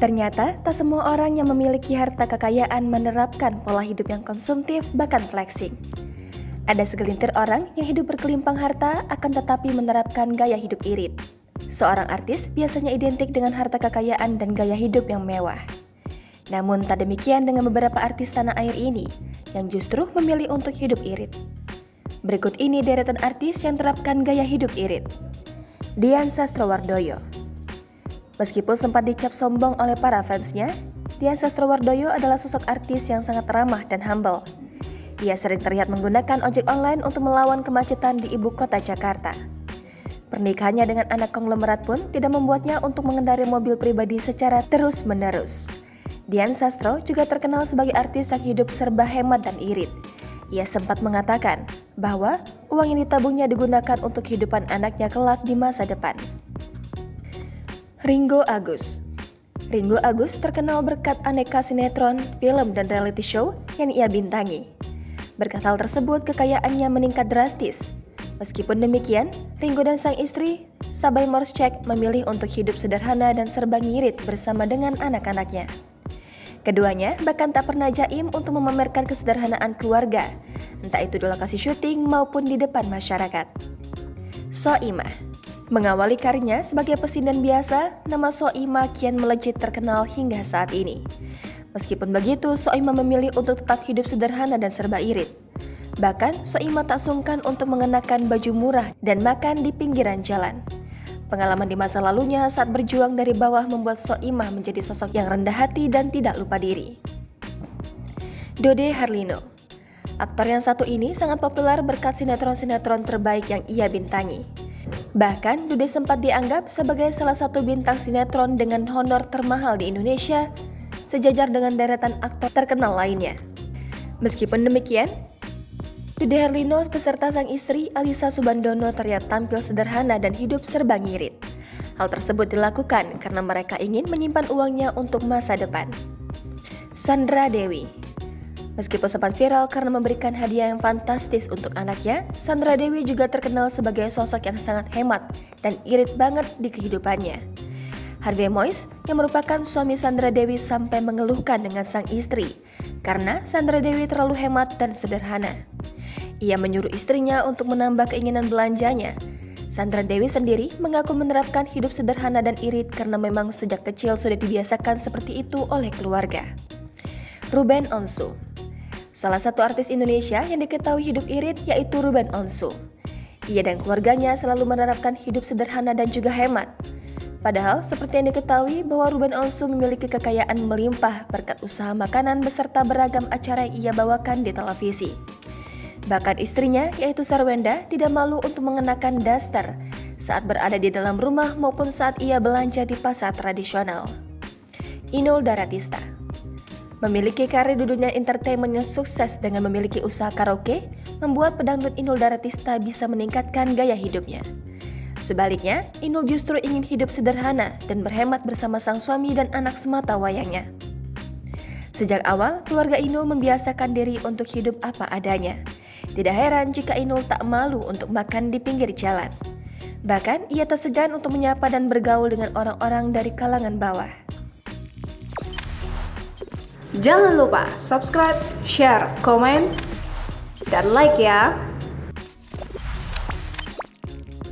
Ternyata, tak semua orang yang memiliki harta kekayaan menerapkan pola hidup yang konsumtif bahkan flexing. Ada segelintir orang yang hidup berkelimpang harta akan tetapi menerapkan gaya hidup irit. Seorang artis biasanya identik dengan harta kekayaan dan gaya hidup yang mewah. Namun tak demikian dengan beberapa artis tanah air ini yang justru memilih untuk hidup irit. Berikut ini deretan artis yang terapkan gaya hidup irit. Dian Sastrowardoyo. Meskipun sempat dicap sombong oleh para fansnya, Dian Sastrowardoyo adalah sosok artis yang sangat ramah dan humble. Ia sering terlihat menggunakan ojek online untuk melawan kemacetan di ibu kota Jakarta. Pernikahannya dengan anak konglomerat pun tidak membuatnya untuk mengendarai mobil pribadi secara terus-menerus. Dian Sastro juga terkenal sebagai artis yang hidup serba hemat dan irit. Ia sempat mengatakan bahwa uang yang ditabungnya digunakan untuk kehidupan anaknya kelak di masa depan. Ringo Agus. Ringo Agus terkenal berkat aneka sinetron, film, dan reality show yang ia bintangi. Berkat hal tersebut, kekayaannya meningkat drastis. Meskipun demikian, Ringo dan sang istri, Sabay Morschek, memilih untuk hidup sederhana dan serba ngirit bersama dengan anak-anaknya. Keduanya bahkan tak pernah jaim untuk memamerkan kesederhanaan keluarga, entah itu di lokasi syuting maupun di depan masyarakat. Soimah. Mengawali karirnya sebagai pesindan biasa, nama Soimah kian melejit terkenal hingga saat ini. Meskipun begitu, Soimah memilih untuk tetap hidup sederhana dan serba irit. Bahkan, Soimah tak sungkan untuk mengenakan baju murah dan makan di pinggiran jalan. Pengalaman di masa lalunya saat berjuang dari bawah membuat Soimah menjadi sosok yang rendah hati dan tidak lupa diri. Dude Harlino. Aktor yang satu ini sangat populer berkat sinetron-sinetron terbaik yang ia bintangi. Bahkan, Dude sempat dianggap sebagai salah satu bintang sinetron dengan honor termahal di Indonesia, sejajar dengan deretan aktor terkenal lainnya. Meskipun demikian, Dude Harlino beserta sang istri Alisa Subandono terlihat tampil sederhana dan hidup serba ngirit. Hal tersebut dilakukan karena mereka ingin menyimpan uangnya untuk masa depan. Sandra Dewi. Meskipun sempat viral karena memberikan hadiah yang fantastis untuk anaknya, Sandra Dewi juga terkenal sebagai sosok yang sangat hemat dan irit banget di kehidupannya. Harvey Moise, yang merupakan suami Sandra Dewi, sampai mengeluhkan dengan sang istri karena Sandra Dewi terlalu hemat dan sederhana. Ia menyuruh istrinya untuk menambah keinginan belanjanya. Sandra Dewi sendiri mengaku menerapkan hidup sederhana dan irit karena memang sejak kecil sudah dibiasakan seperti itu oleh keluarga. Ruben Onsu. Salah satu artis Indonesia yang diketahui hidup irit yaitu Ruben Onsu. Ia dan keluarganya selalu menerapkan hidup sederhana dan juga hemat. Padahal seperti yang diketahui bahwa Ruben Onsu memiliki kekayaan melimpah berkat usaha makanan beserta beragam acara yang ia bawakan di televisi. Bahkan istrinya yaitu Sarwenda tidak malu untuk mengenakan daster saat berada di dalam rumah maupun saat ia belanja di pasar tradisional. Inul Daratista. Memiliki karir di dunia entertainment yang sukses dengan memiliki usaha karaoke, membuat pedangdut Inul Daratista bisa meningkatkan gaya hidupnya. Sebaliknya, Inul justru ingin hidup sederhana dan berhemat bersama sang suami dan anak semata wayangnya. Sejak awal, keluarga Inul membiasakan diri untuk hidup apa adanya. Tidak heran jika Inul tak malu untuk makan di pinggir jalan. Bahkan, ia tak segan untuk menyapa dan bergaul dengan orang-orang dari kalangan bawah. Jangan lupa subscribe, share, komen, dan like ya!